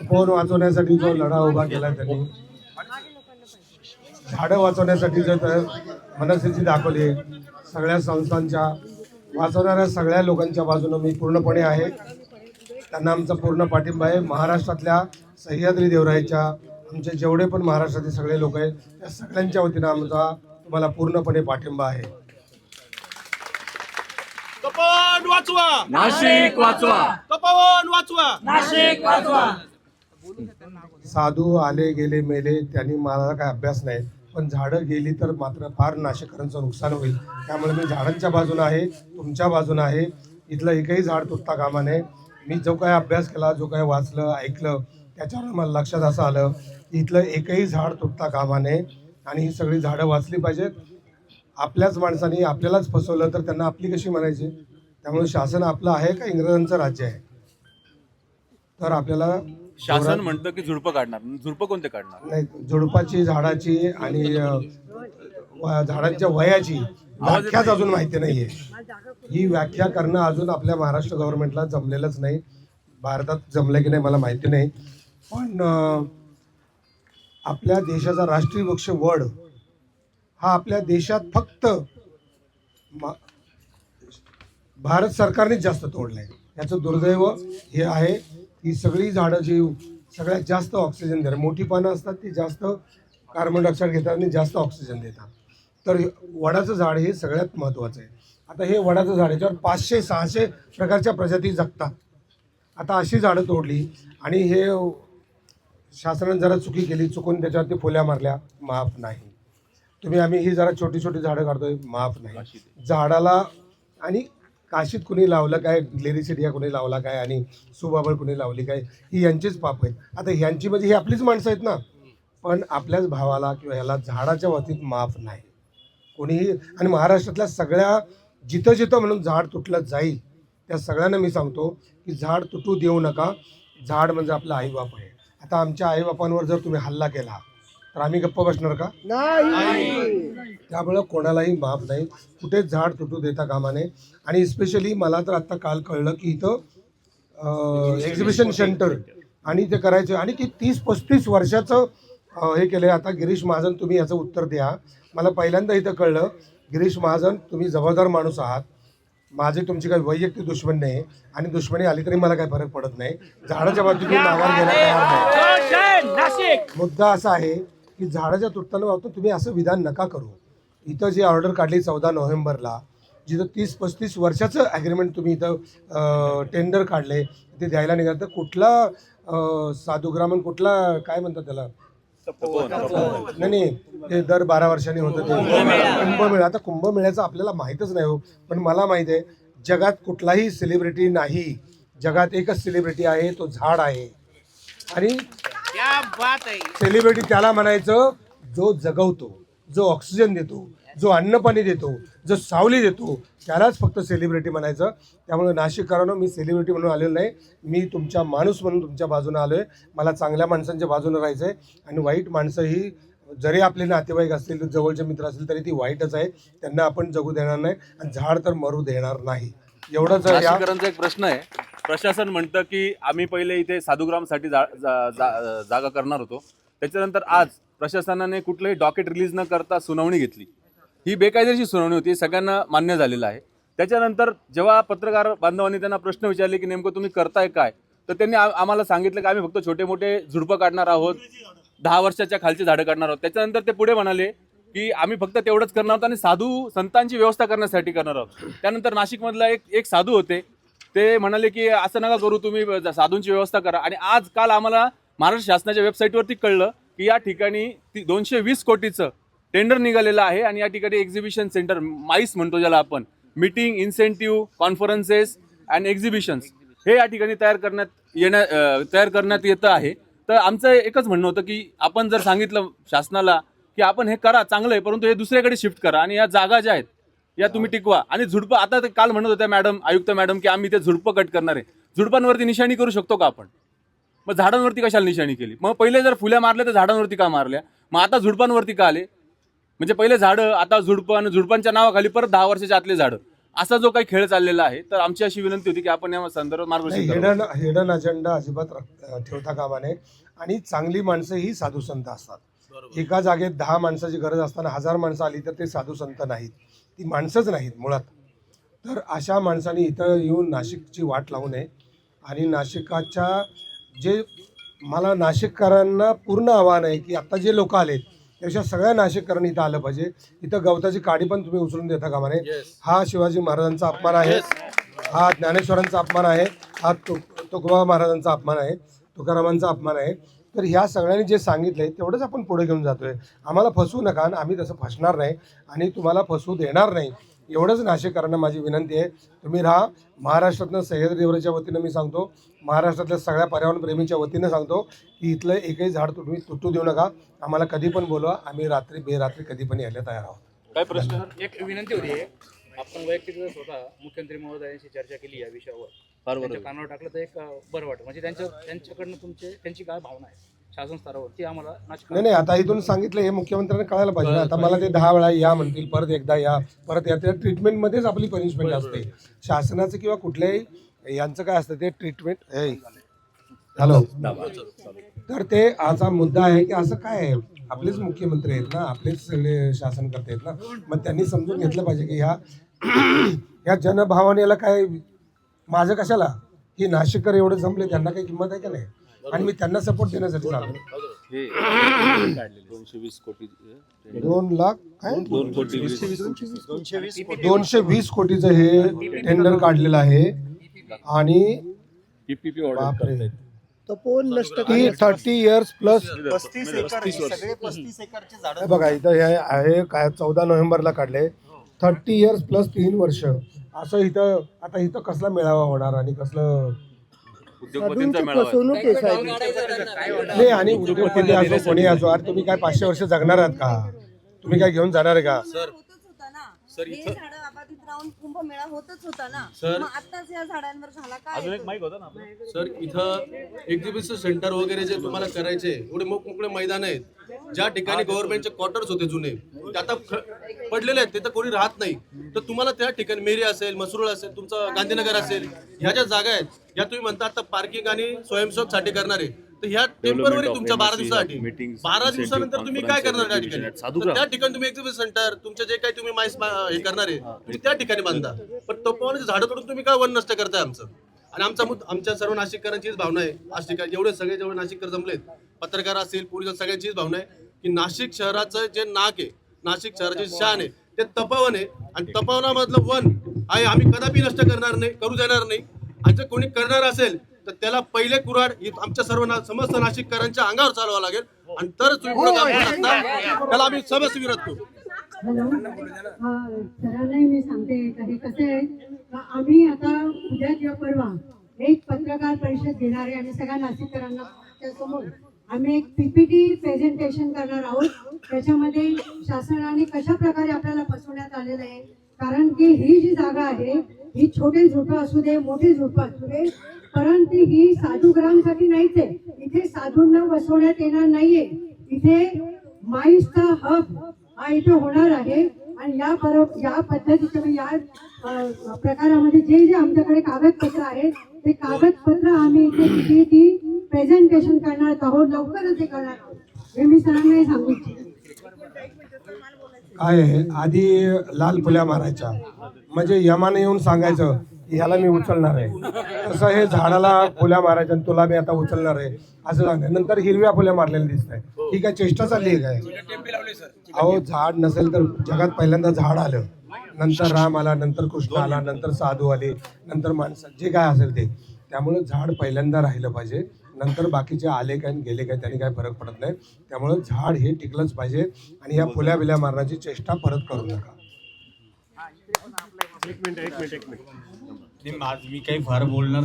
Phone वाचवण्यासाठी जो लढा उभा केला त्यांनी, झाडं वाचवण्यासाठी जो मनस्थिती दाखवली, सगळ्या संस्थांच्या वाचवणाऱ्या सगळ्या लोकांच्या बाजूने मी पूर्णपणे आहे. त्यांना आमचा पूर्ण पाठिंबा आहे. महाराष्ट्रातल्या सह्याद्री देवराईच्या आमचे जेवढे पण महाराष्ट्रातील सगळे लोक आहेत त्या सगळ्यांच्या वतीनं आमचा तुम्हाला पूर्णपणे पाठिंबा आहे. तपोवन वाचवा, नाशिक वाचवा, तपोवन वाचवा, नाशिक वाचवा. साधू आले गेले मेले, त्यांनी मला काय अभ्यास नाही, पण झाडं गेली तर मात्र फार नाशिककरांचं नुकसान होईल. त्यामुळे मी झाडांच्या बाजूने आहे, तुमच्या बाजूने आहे. इथलं एकही झाड तुटता कामा नये. मी जो काय अभ्यास केला, जो काय वाचलं ऐकलं, त्याच्यावर मला लक्षात असं आलं की इथलं एकही झाड तुटता कामा नये आणि ही सगळी झाडं वाचली पाहिजेत. आपल्याच माणसांनी आपल्यालाच फसवलं तर त्यांना आपली कशी म्हणायची? त्यामुळे शासन आपलं आहे का इंग्रजांचं राज्य आहे? तर आपल्याला शासन म्हणतं की झुडपं काढणार, झुडपं कोणते काढणार? नाही, झुडपाची, झाडाची आणि झाडांच्या वयाची व्याख्याच अजून माहिती नाहीये. ही व्याख्या करणं अजून आपल्या महाराष्ट्र गव्हर्नमेंटला जमलेलंच नाही. भारतात जमलं की नाही मला माहिती नाही, पण आपल्या देशाचा राष्ट्रीय वृक्ष वड हा आपल्या देशात फक्त भारत सरकारनेच जास्त तोडलाय. याचं दुर्दैव हे आहे की सगळी झाडं जी सगळ्यात जास्त ऑक्सिजन देतात, मोठी पानं असतात ती जास्त कार्बन डायऑक्साईड घेतात आणि जास्त ऑक्सिजन देतात. तर वडाचं झाड हे सगळ्यात महत्त्वाचं आहे. आता हे वडाचं झाड याच्यावर 500-600 प्रकारच्या प्रजाती जगतात. आता अशी झाडं तोडली आणि हे शासनाने जरा चुकी केली, चुकून त्याच्यावरती फुल्या मारल्या, माफ नाही. आम्ही ही जरा छोटी छोटी झाडं काढतोय, माफ नाही. झाडाला आणि काशीत कुणी लावलं काय, ग्लेरिसिडिया कुणी लावला काय आणि सुबाबळ कुणी लावली काय, ही यांचीच पाप आहेत. आता ह्यांची म्हणजे ही आपलीच माणसं आहेत ना, पण आपल्याच भावाला किंवा ह्याला झाडाच्या बाबतीत माफ नाही कोणीही. आणि महाराष्ट्रातल्या सगळ्या जिथं जिथं म्हणून झाड तुटलं जाईल त्या सगळ्यांना मी सांगतो की झाड तुटू देऊ नका. झाड म्हणजे आपलं आईबाप आहे. आता आमच्या आईबापांवर जर तुम्ही हल्ला केला तर आम्ही गप्प बसणार का? नाही. त्यामुळं कोणालाही माफ नाही, कुठेच झाड तुटू देता कामा नये. आणि स्पेशली मला तर आत्ता काल कळलं की इथं एक्झिबिशन सेंटर आणि ते करायचं आणि की 30-35 वर्षाचं हे केलं. आता गिरीश महाजन, तुम्ही याचं उत्तर द्या. मला पहिल्यांदा इथं कळलं, गिरीश महाजन तुम्ही जबाबदार माणूस आहात, माझी तुमची काही वैयक्तिक दुश्मन नाही आणि दुश्मनी आली तरी मला काही फरक पडत नाही. झाडाच्या बाबतीत नावार घेण्यात तयार नाही. मुद्दा असा आहे की झाडाच्या तुटताना बाबतीत तुम्ही असं विधान नका करू. इथं जी ऑर्डर काढली 14 नोव्हेंबरला, जिथं 30-35 वर्षाचं ॲग्रीमेंट तुम्ही इथं टेंडर काढले, ते द्यायला निघालं तर कुठला साधुग्रामन, कुठला काय म्हणतात त्याला, नाही ते दर 12 वर्षांनी होतं ते कुंभमेळा. आता कुंभमेळ्याचं आपल्याला माहीतच नाही हो, पण मला माहीत आहे जगात कुठलाही सेलिब्रिटी नाही, जगात एकच सेलिब्रिटी आहे, तो झाड आहे. आणि सेलिब्रिटी त्याला म्हणायचं जो जगवतो, जो ऑक्सिजन देतो, जो अन्नपाणी देतो, जो सावली देतो, त्यालाच फक्त सेलिब्रिटी म्हणायचं. त्यामुळे नाशिककरांनो, मी सेलिब्रिटी म्हणून आलेलो नाही, मी तुमचा माणूस म्हणून तुमच्या बाजूने आलो आहे. मला चांगल्या माणसांच्या बाजूने राहायचं आहे आणि वाईट माणसं ही जरी आपले नातेवाईक असतील, जवळचे मित्र असतील तरी ती वाईटच आहे. त्यांना आपण जगू देणार नाही आणि झाड तर मरू देणार नाही. एवढंच. नाशिककरांचा एक प्रश्न आहे. प्रशासन म्हणतं की आम्ही पहिले इथे साधुग्रामसाठी जागा करणार होतो, त्याच्यानंतर आज प्रशासनाने कुठलंही डॉकेट रिलीज न करता सुनावणी घेतली. ही बेकायदेशीर सुनावणी होती, सगळ्यांना मान्य झालेलं आहे. त्याच्यानंतर जेव्हा पत्रकार बांधवांनी त्यांना प्रश्न विचारले की नेमकं तुम्ही करताय काय, तर त्यांनी आम्हाला सांगितलं की आम्ही फक्त छोटे मोठे झुडपं काढणार आहोत, 10 वर्षाच्या खालची झाडं काढणार आहोत. त्याच्यानंतर ते पुढे म्हणाले की आम्ही फक्त तेवढंच करणार आहोत आणि साधू संतांची व्यवस्था करण्यासाठी करणार आहोत. त्यानंतर नाशिकमधला एक साधू होते, ते म्हणाले की असं नका करू, तुम्ही साधूंची व्यवस्था करा. आणि आज काल आम्हाला महाराष्ट्र शासनाच्या वेबसाईटवरती कळलं की या ठिकाणी 220 कोटीचं टेंडर निघालेलं आहे आणि या ठिकाणी एक्झिबिशन सेंटर, माईस म्हणतो ज्याला आपण, meeting, incentive, conferences and exhibitions, हे या ठिकाणी तयार करण्यात येतं आहे. तर आमचं एकच म्हणणं होतं की आपण जर सांगितलं शासनाला की आपण हे करा, चांगलं आहे, परंतु हे दुसऱ्याकडे शिफ्ट करा आणि या जागा ज्या आहेत या तुम्ही टिकवा. आणि झुडपं, आता ते काल म्हणत होत्या मॅडम, आयुक्त मॅडम, की आम्ही ते झुडपं कट करणार आहे. झुडपांवरती निशाणी करू शकतो का आपण? मग झाडांवरती कशाला निशाणी केली? मग पहिले जर फुल्या मारल्या तर झाडांवरती का मारल्या? मग आता झुडपांवरती का आले? म्हणजे पहिले झाडं, आता झुडपं, आणि झुडपांच्या नावाखाली परत 10 वर्षाच्या आतले झाडं. असा जो काही खेळ चाललेला आहे, तर आमची अशी विनंती होती की आपण या संदर्भात मार्गदर्शन करावं. हिडन अजेंडा अजिबात ठेवता कामा नये. आणि चांगली माणसं ही साधू संत असतात. एका जागेत 10 माणसाची गरज असताना 1000 माणसं आली तर ते साधू संत नाहीत, ती माणसंच नाहीत मुळात. तर अशा माणसांनी इथं येऊन नाशिकची वाट लावू नये. आणि नाशिकाच्या जे मला नाशिककरांना पूर्ण आव्हान आहे की आता जे लोक आलेत त्यापेक्षा सगळ्या नाशिककरांनी इथं आलं पाहिजे. इथं गवताची काडी पण तुम्ही उचलून देता कामा नये. हा शिवाजी महाराजांचा अपमान आहे, हा ज्ञानेश्वरांचा अपमान आहे, हा तुकोबा महाराजांचा अपमान आहे, तुकारामांचा अपमान आहे. तर ह्या सगळ्यांनी जे सांगितलंय तेवढंच आपण पुढे घेऊन जातोय. आम्हाला फसवू नका आणि आम्ही तसं फसणार नाही आणि तुम्हाला फसवू देणार नाही. एवढंच नाशिककरांना माझी विनंती आहे. तुम्ही राहा. महाराष्ट्रातनं सह्याद्री देवराच्या वतीनं मी सांगतो, महाराष्ट्रातल्या सगळ्या पर्यावरणप्रेमीच्या वतीनं सांगतो की इथलं एकही झाड तुम्ही तुटू देऊ नका. आम्हाला कधी पण बोलवा, आम्ही रात्री बेरात्री कधी पण यायला तयार आहोत. काय प्रश्न? एक विनंती होती. आपण वैयक्तिक स्वतः मुख्यमंत्री महोदयांशी चर्चा केली या विषयावर, त्यांच्या कानावर टाकलं तर एक बरं वाटतं. म्हणजे त्यांच्याकडनं त्यांची काय भावना आहे शासन स्तरावर ती आम्हाला नाही, आता इथून सांगितलं हे मुख्यमंत्र्यांना कळायला पाहिजे. आता मला ते 10 वेळा या म्हणतील, परत एकदा या, परत या. त्या ट्रीटमेंटमध्येच आपली पनिशमेंट असते शासनाचं किंवा कुठल्याही यांचं काय असतं ते ट्रीटमेंट. हॅलो, तर ते आजचा मुद्दा आहे की असं काय आहे, आपलेच मुख्यमंत्री आहेत ना, आपलेच सगळे शासन करते आहेत ना, मग त्यांनी समजून घेतलं पाहिजे की ह्या जनभावनेला काय माझं कशाला, ही नाशिककर एवढे जमले त्यांना काही किंमत आहे का नाही. आणि मी त्यांना सपोर्ट देण्यासाठी चाललो. 220 कोटी 2 लाख काय 220 कोटीचं हे टेंडर काढलेलं आहे. आणि बापरे, तपोवन नष्ट 30 इयर्स प्लस 35 एकरचे झाड बघा इथं हे आहे काय 14 नोव्हेंबरला काढले. 30 इयर्स प्लस 3 वर्ष असं इथं. आता इथं कसला मेळावा होणार आणि कसलं उद्योगपतींचा मेळावा आहे. नाही. आणि उद्योगपती असो कोणी असो, अरे तुम्ही काय 500 वर्ष जगणार आहात का? तुम्ही काय घेऊन जाणार आहे का? सर हे झाडं आबादित राहून कुंभमेळा होतच होता ना, मग आताच या झाडांवर झाला काय? अजून एक माईक होता ना. सर इथं एक्झिबिशन सेंटर वगैरे जे तुम्हाला करायचे एवढे मोकमोकळे मैदान आहेत, ज्या ठिकाणी गव्हर्नमेंटचे क्वार्टर्स होते जुने ते आता पडलेले आहेत, तिथं कोणी राहत नाही. तर तुम्हाला त्या ठिकाणी मेरी असेल, मसरूळ असेल, तुमचं गांधीनगर असेल, ह्या ज्या जागा आहेत या तुम्ही म्हणता आता पार्किंग आणि स्वयंसेवक करणारे, तर ह्या टेम्पररी तुमच्या 12 दिवसासाठी 12 दिवसानंतर तुम्ही काय करणार त्या ठिकाणी? तर त्या ठिकाणी तुम्ही एक्झिबिशन सेंटर तुमचे जे काही तुम्ही माईस हे करणारे तुम्ही त्या ठिकाणी बांधा. पण तपोवनाची झाडं तोडून तुम्ही काय वन नष्ट करताय आमचं? आणि आमच्या सर्व नाशिककरांचीच भावना आहे, आज ठिकाणी जेवढे जेवढे नाशिककर जमलेत, पत्रकार असतील, पोलीस, सगळ्यांचीच भावना आहे की नाशिक शहराचं जे नाक आहे, नाशिक शहराची शान आहे ते तपोवन आहे. आणि तपोवनामधलं वन आहे आम्ही कदापि नष्ट करणार नाही, करू देणार नाही. आणि जर कोणी करणार असेल तर त्याला पहिले कुऱ्हाड आमच्या सर्व समस्त नाशिककरांच्या अंगावर चालवावं लागेल आणि तरच तुम्ही पुढे काम करू शकता. त्याला आम्ही समस्त विरोध करू. सरांनाही मी सांगते हे कसं आहे, आम्ही आता उद्या किंवा परवा एक पत्रकार परिषद घेणार आहे आणि सगळ्या नाशिककरांना समोर आम्ही एक PPT प्रेझेंटेशन करणार आहोत. त्याच्यामध्ये शासनाने कशा प्रकारे आपल्याला फसवण्यात आलेलं आहे. कारण की ही जी जागा आहे ही छोटे झोपं असू दे, मोठे झोपं असू दे, परंतु ही साधूग्रामसाठी नाहीच आहे. इथे साधूंना बसवण्यात येणार नाहीये. इथे माईसचा हब हा इथे होणार आहे. आणि या पद्धतीच्या या प्रकारामध्ये जे जे आमच्याकडे कागदपत्र आहेत ते कागदपत्र आम्ही इथे ती प्रेझेंटेशन करणार आहोत, लवकरच ते करणार आहोत. हे मी सरांनाही सांगू इच्छिते. काय आहे, आधी लाल फुल्या मारायच्या म्हणजे यमाने येऊन सांगायचं की ह्याला मी उचलणार आहे, तसं हे झाडाला फुल्या मारायच्या आणि तुला मी आता उचलणार आहे असं सांगाय. नंतर हिरव्या फुल्या मारलेल्या दिसत आहे. ही काय चेष्टा चालली आहे काय? अहो झाड नसेल तर जगात पहिल्यांदा झाड आलं, नंतर राम आला, नंतर कृष्ण आला, नंतर साधू आले, नंतर माणसं, जे काय असेल ते. त्यामुळे झाड पहिल्यांदा राहिलं पाहिजे, नंतर बाकीचे आले काय गेले काय त्यांनी काय फरक पडत नाही. त्यामुळे झाड हे टिकलंच पाहिजे आणि या फुल्या बिल्या मारण्याची चेष्टा परत करू नका. मी काही फार बोलणार नाही.